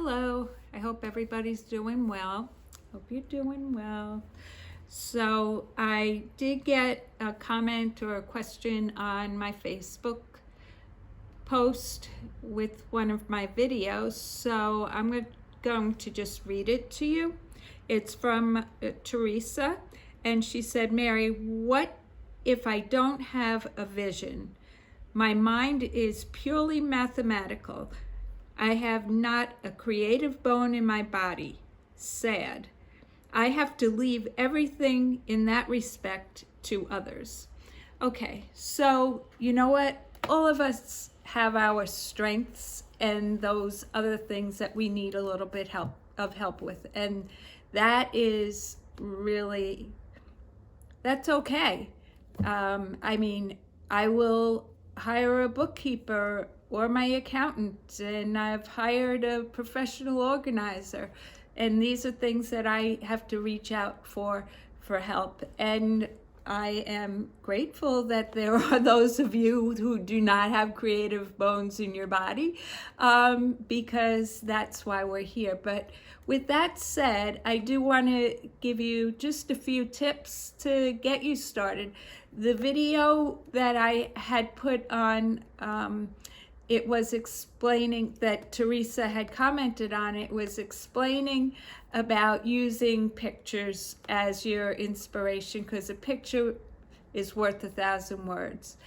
Hello, I hope everybody's doing well. Hope you're doing well. So, I did get a comment or a question on my Facebook post with one of my videos, so I'm going to just read it to you. It's from Teresa, and she said, Mary, what if I don't have a vision? My mind is purely mathematical. I have not a creative bone in my body. Sad. I have to leave everything in that respect to others. Okay, so you know what? All of us have our strengths and those other things that we need a little bit of help with. And that is really, that's okay. I will hire a bookkeeper or my accountant, and I've hired a professional organizer. And these are things that I have to reach out for help. And I am grateful that there are those of you who do not have creative bones in your body, because that's why we're here. But with that said, I do want to give you just a few tips to get you started. The video that I had put on, it was explaining that Teresa had commented on. It was explaining about using pictures as your inspiration, because a picture is worth 1,000 words.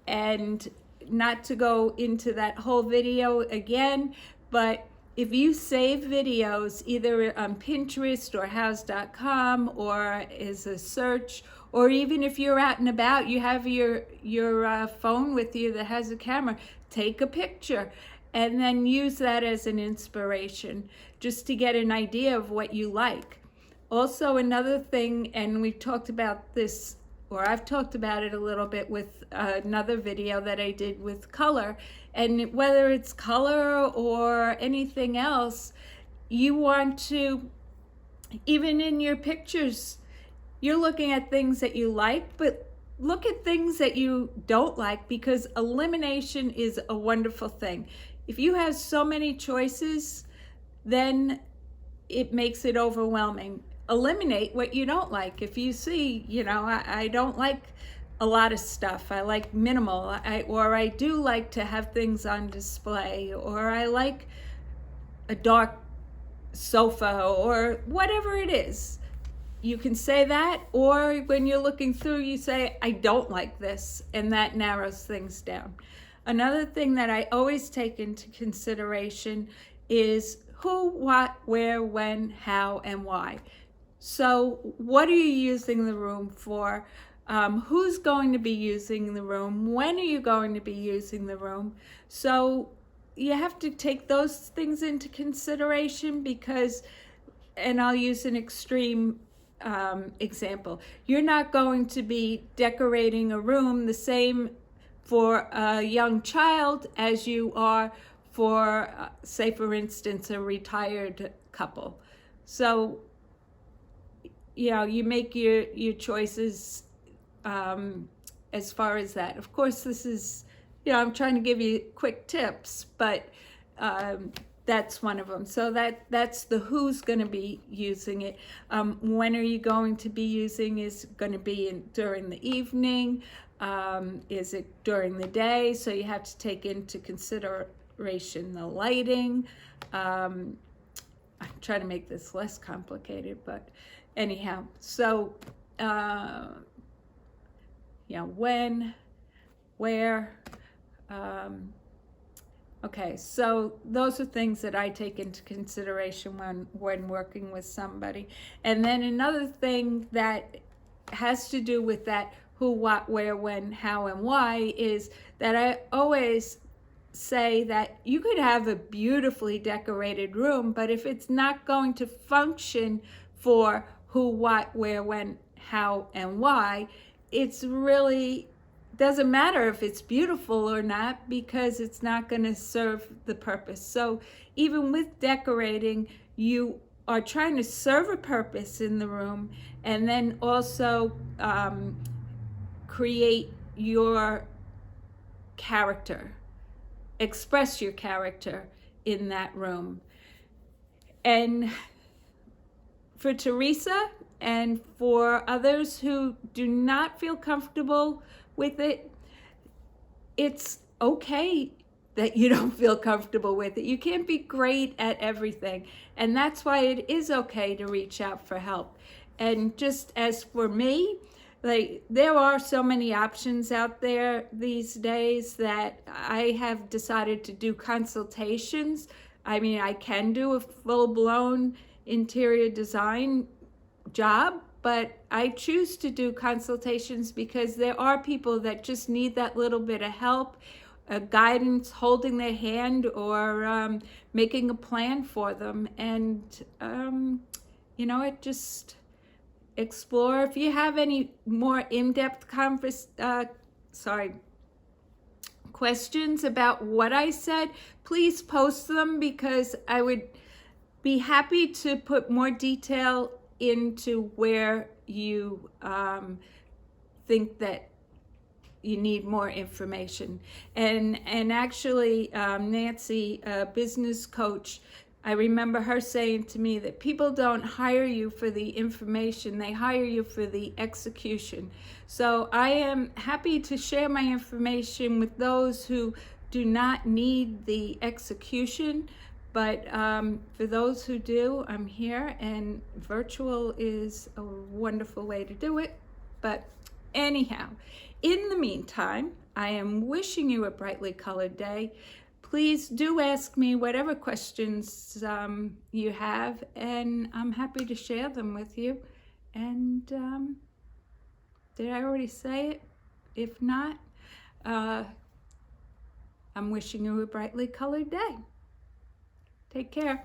And not to go into that whole video again, but if you save videos either on Pinterest or houzz.com or as a search, or even if you're out and about, you have your phone with you that has a camera, take a picture and then use that as an inspiration just to get an idea of what you like. Also, another thing, and we've talked about this, or I've talked about it a little bit with another video that I did with color, and whether it's color or anything else, you want to, even in your pictures, you're looking at things that you like, but look at things that you don't like, because elimination is a wonderful thing. If you have so many choices, then it makes it overwhelming. Eliminate what you don't like. If you see, I don't like a lot of stuff. I like minimal, or I do like to have things on display, or I like a dark sofa, or whatever it is. You can say that, or when you're looking through, you say, I don't like this, and that narrows things down. Another thing that I always take into consideration is who, what, where, when, how, and why. So what are you using the room for? Who's going to be using the room? When are you going to be using the room? So you have to take those things into consideration, because, and I'll use an extreme example. You're not going to be decorating a room the same for a young child as you are for, say, for instance, a retired couple. So, you make your choices as far as that. Of course, this is, I'm trying to give you quick tips, but that's one of them. So that's the who's going to be using it. When are you going to be using? Is it going to be during the evening? Is it during the day? So you have to take into consideration the lighting. I'm trying to make this less complicated, but anyhow, so when, where, okay, so those are things that I take into consideration when working with somebody. And then another thing that has to do with that who, what, where, when, how, and why is that I always say that you could have a beautifully decorated room, but if it's not going to function for who, what, where, when, how, and why, it's really doesn't matter if it's beautiful or not, because it's not going to serve the purpose. So even with decorating, you are trying to serve a purpose in the room, and then also create your character, express your character in that room. And for Teresa and for others who do not feel comfortable with it, it's okay that you don't feel comfortable with it. You can't be great at everything. And that's why it is okay to reach out for help. And just as for me, like, there are so many options out there these days that I have decided to do consultations. I mean, I can do a full-blown interior design job, but I choose to do consultations because there are people that just need that little bit of help, guidance, holding their hand, or making a plan for them. And it just explore. If you have any more in-depth questions about what I said, please post them, because I would be happy to put more detail into where you think that you need more information. And actually, Nancy, a business coach, I remember her saying to me that people don't hire you for the information, they hire you for the execution. So I am happy to share my information with those who do not need the execution. But for those who do, I'm here, and virtual is a wonderful way to do it. But anyhow, in the meantime, I am wishing you a brightly colored day. Please do ask me whatever questions you have, and I'm happy to share them with you. And did I already say it? If not, I'm wishing you a brightly colored day. Take care.